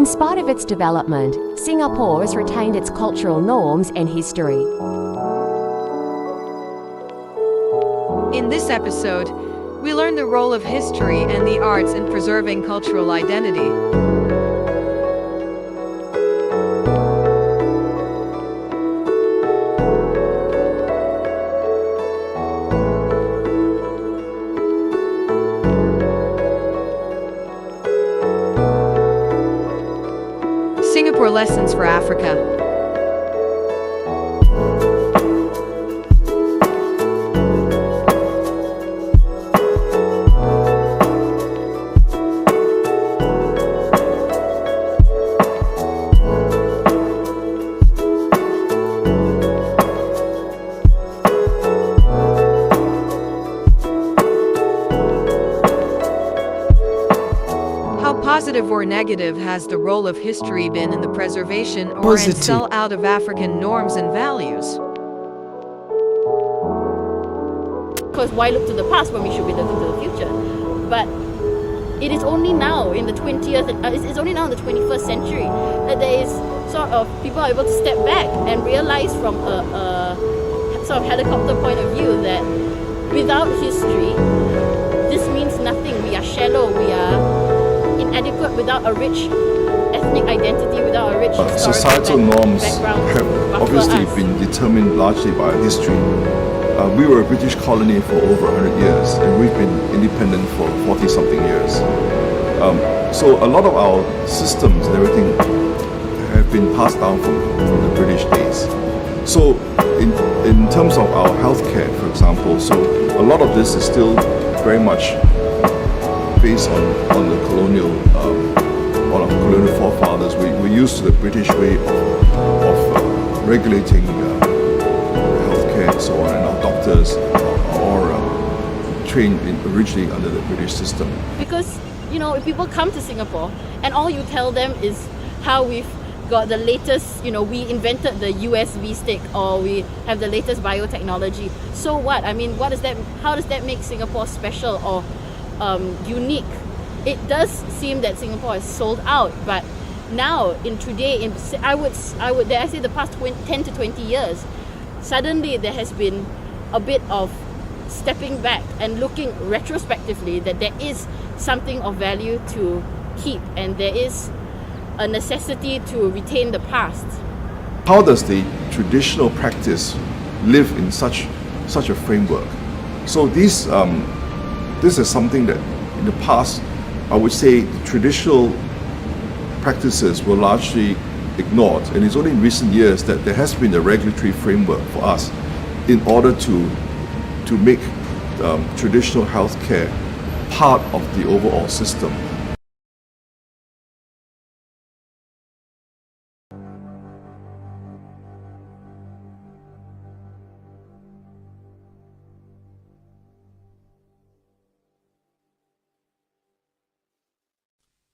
In spite of its development, Singapore has retained its cultural norms and history. In this episode, we learn the role of history and the arts in preserving cultural identity. Singapore Lessons for Africa. How positive or negative has the role of history been in the preservation or in sell-out of African norms and values? Because why look to the past when we should be looking to the future? But it is only now in the 21st century that there is sort of people are able to step back and realize from a sort of helicopter point of view that without history, this means nothing. We are shallow, we are inadequate without a rich ethnic identity, without a rich historical societal norms background have obviously been determined largely by history. We were a British colony for over 100 years, and we've been independent for 40-something years. So a lot of our systems and everything have been passed down from the British days. So in terms of our healthcare, for example, so a lot of this is still very much based on the colonial, on our colonial forefathers. We're used to the British way of regulating healthcare and so on, and our doctors are trained originally under the British system. Because, if people come to Singapore and all you tell them is how we've got the latest, we invented the USB stick or we have the latest biotechnology. So what? I mean, how does that make Singapore special or unique? It does seem that Singapore is sold out, but now I would dare I say the past 10 to 20 years, suddenly there has been a bit of stepping back and looking retrospectively that there is something of value to keep and there is a necessity to retain the past. How does the traditional practice live in such a framework? So this is something that in the past, I would say the traditional practices were largely ignored, and it's only in recent years that there has been a regulatory framework for us in order to make traditional healthcare part of the overall system.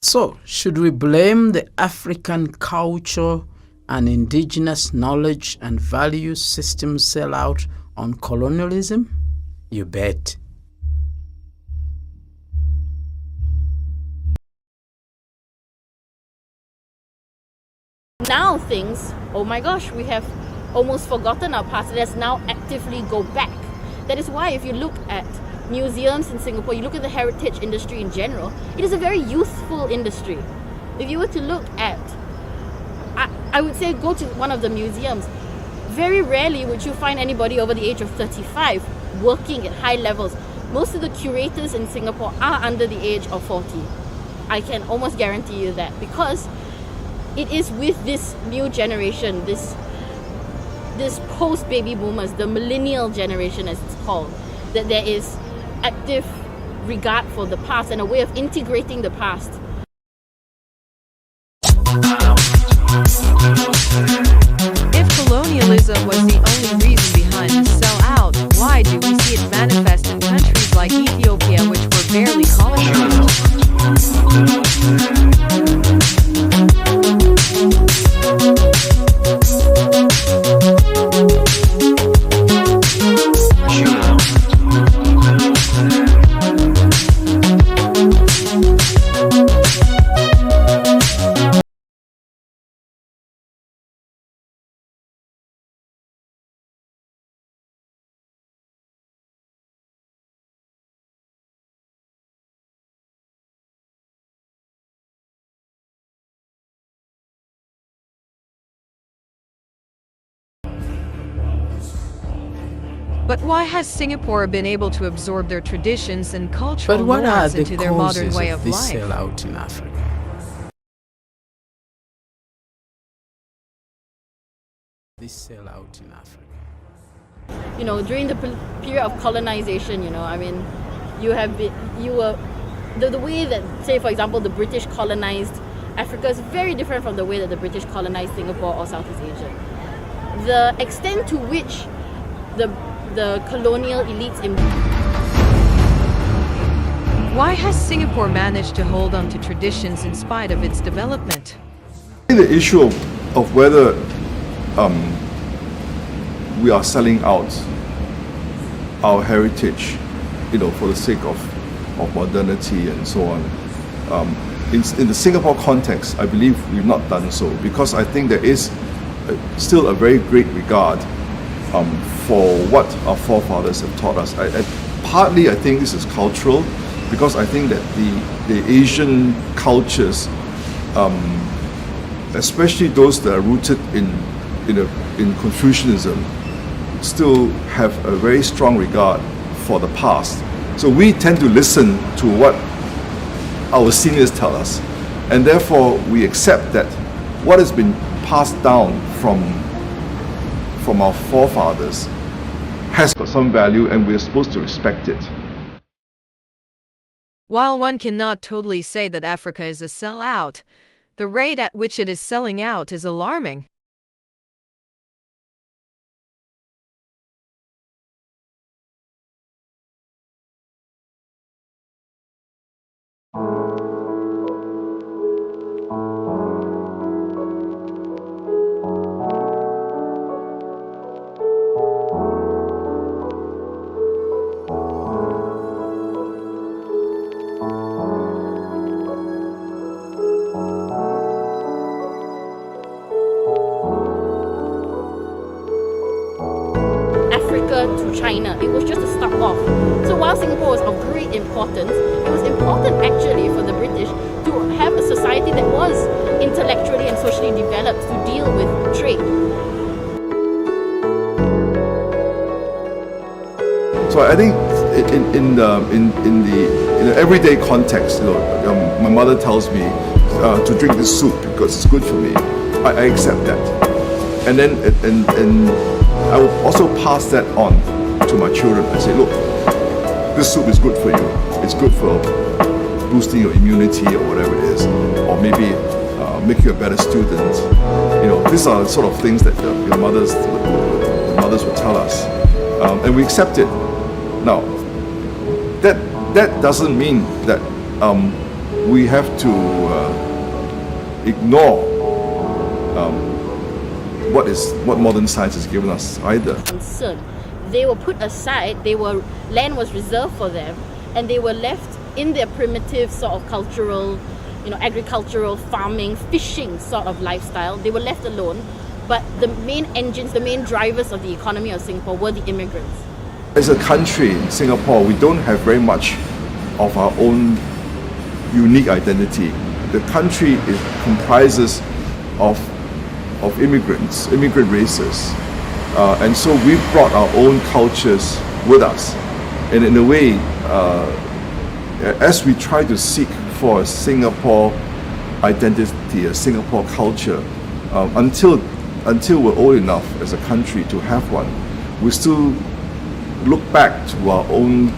So, should we blame the African culture and indigenous knowledge and value system sellout on colonialism? You bet. Now oh my gosh, we have almost forgotten our past. Let's now actively go back. That is why if you look at museums in Singapore, you look at the heritage industry in general, it is a very youthful industry. If you were to look at, I would say go to one of the museums, very rarely would you find anybody over the age of 35 working at high levels. Most of the curators in Singapore are under the age of 40. I can almost guarantee you that, because it is with this new generation, this post-baby boomers, the millennial generation as it's called, that there is active regard for the past and a way of integrating the past. If colonialism was the only reason behind the sell-out, why do we see it manifest in countries like Ethiopia, which were barely But why has Singapore been able to absorb their traditions and cultural But what are norms the into their modern causes way of of this life? sellout in Africa? This sellout in Africa. You know, during the period of colonization, you know, I mean, the way that, say, for example, the British colonized Africa is very different from the way that the British colonized Singapore or Southeast Asia. The extent to which the colonial elites Why has Singapore managed to hold on to traditions in spite of its development? The issue of whether we are selling out our heritage, you know, for the sake of modernity and so on. In the Singapore context, I believe we've not done so, because I think there is still a very great regard for what our forefathers have taught us. Partly, I think this is cultural, because I think that the Asian cultures, especially those that are rooted in Confucianism, still have a very strong regard for the past. So we tend to listen to what our seniors tell us, and therefore we accept that what has been passed down from our forefathers has got some value, and we're supposed to respect it. While one cannot totally say that Africa is a sellout, the rate at which it is selling out is alarming. to China. It was just a stop off. So while Singapore was of great importance, it was important actually for the British to have a society that was intellectually and socially developed to deal with trade. So I think in the everyday context, my mother tells me to drink this soup because it's good for me. I accept that, and then and I will also pass that on to my children. I say, look, this soup is good for you. It's good for boosting your immunity or whatever it is, or maybe make you a better student. These are sort of things that your mothers would tell us, and we accept it. Now, that doesn't mean that we have to ignore what modern science has given us either. Concern. They were put aside. Land was reserved for them, and they were left in their primitive sort of cultural, agricultural, farming, fishing sort of lifestyle. They were left alone, but the main engines, the main drivers of the economy of Singapore were the immigrants. As a country, in Singapore, we don't have very much of our own unique identity. The country comprises of immigrants, immigrant races, and so we've brought our own cultures with us. And in a way, as we try to seek for a Singapore identity, a Singapore culture, until we're old enough as a country to have one, we still look back to our own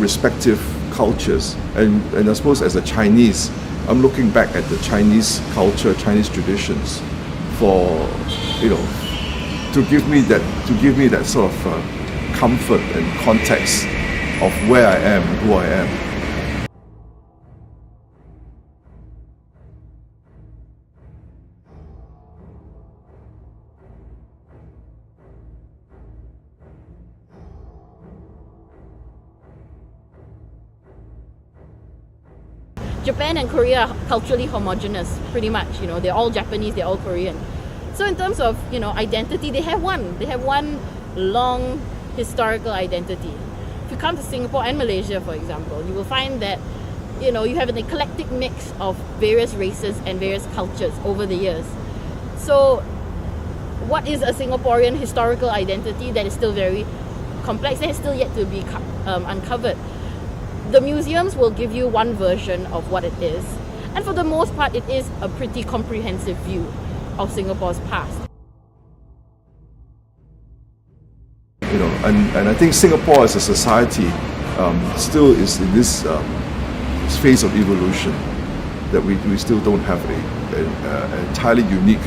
respective cultures, and I suppose as a Chinese, I'm looking back at the Chinese culture, Chinese traditions, for to give me that sort of comfort and context of where I am, who I am. Japan and Korea are culturally homogenous, pretty much. They're all Japanese, they're all Korean. So in terms of identity, they have one long historical identity. If you come to Singapore and Malaysia, for example, you will find that you have an eclectic mix of various races and various cultures over the years. So what is a Singaporean historical identity that is still very complex, that is still yet to be uncovered. The museums will give you one version of what it is, and for the most part it is a pretty comprehensive view of Singapore's past. You know, and I think Singapore as a society still is in this phase of evolution, that we still don't have an entirely unique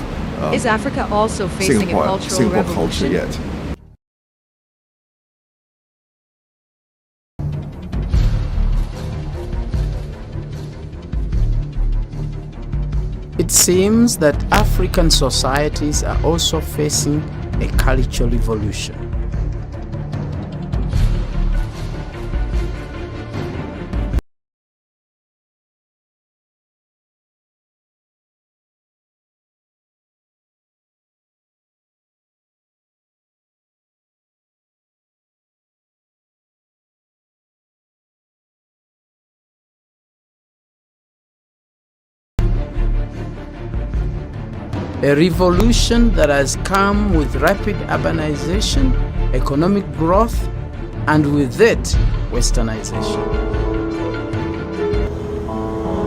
Is Africa also facing a cultural Singapore culture revolution? yet. It seems that African societies are also facing a cultural evolution. A revolution that has come with rapid urbanization, economic growth, and with it, westernization.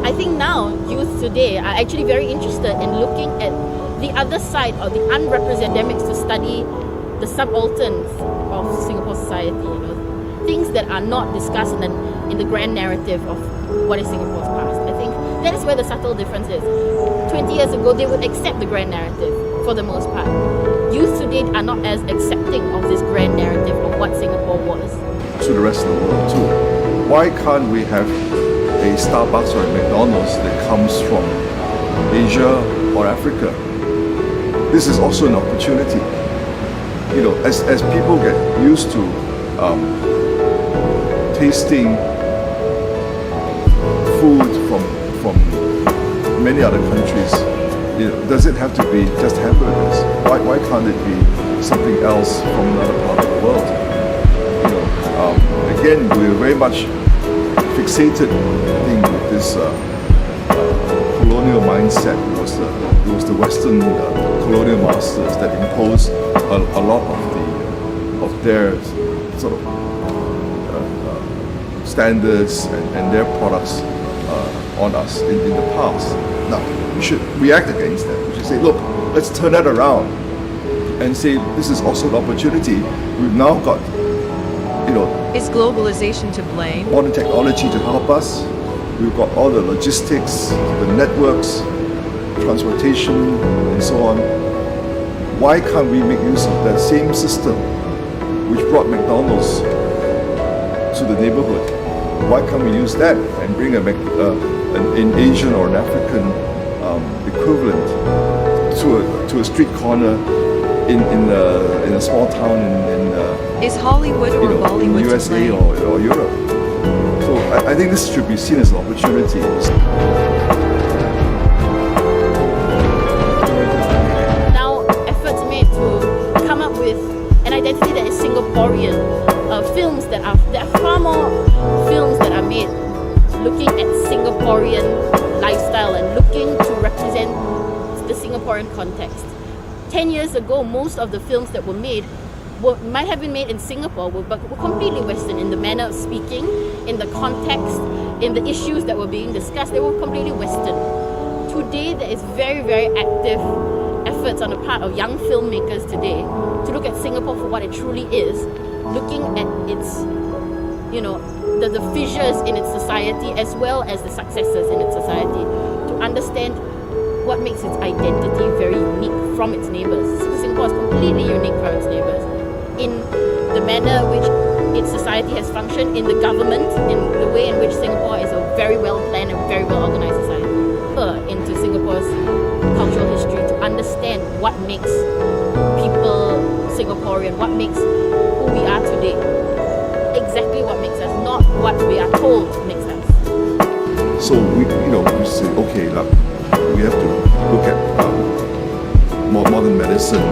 I think now youth today are actually very interested in looking at the other side or the unrepresented academics to study the subalterns of Singapore society, you know, things that are not discussed in the grand narrative of what is Singapore's past. I think that is where the subtle difference is. 20 years ago, they would accept the grand narrative for the most part. Youth today are not as accepting of this grand narrative of what Singapore was. To the rest of the world too. Why can't we have a Starbucks or a McDonald's that comes from Asia or Africa? This is also an opportunity. You know, as people get used to tasting food from many other countries, you know, does it have to be just hamburgers? Why can't it be something else from another part of the world? You know, again, we're very much fixated, I think, with this colonial mindset. It was the Western colonial masters that imposed a lot of their sort of standards and their products on us in the past. Now, we should react against that. We should say, look, let's turn that around and say this is also an opportunity. We've now got, you know, Is globalization to blame? modern technology to help us. We've got all the logistics, the networks, transportation, and so on. Why can't we make use of that same system which brought McDonald's to the neighborhood? Why can't we use that and bring an Asian or an African equivalent to a street corner in a small town in Is Hollywood or you know, in Bollywood the to USA blame? or Europe? So I think this should be seen as an opportunity. Now, efforts made to come up with an identity that is Singaporean. There are far more films that are made looking at Singaporean lifestyle and looking to represent the Singaporean context. 10 years ago, most of the films that were made might have been made in Singapore, but were completely Western in the manner of speaking, in the context, in the issues that were being discussed. They were completely Western. Today, there is very, very active efforts on the part of young filmmakers today to look at Singapore for what it truly is, looking at its, you know, the fissures in its society as well as the successes in its society, to understand what makes its identity very unique from its neighbours. Singapore is completely unique from its neighbours in the manner which its society has functioned, in the government, in the way in which Singapore is a very well planned and very well organised society. Into Singapore's cultural history to understand what makes people Singaporean, what makes who we are today, exactly what makes us, not what we are told makes us. So we say, okay, look, we have to look at modern medicine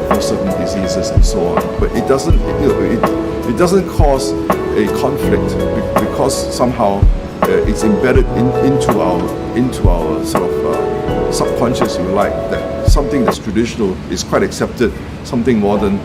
for certain diseases and so on. But it doesn't, it doesn't cause a conflict because somehow it's embedded into our sort of subconscious, if you like, that something that's traditional is quite accepted, something modern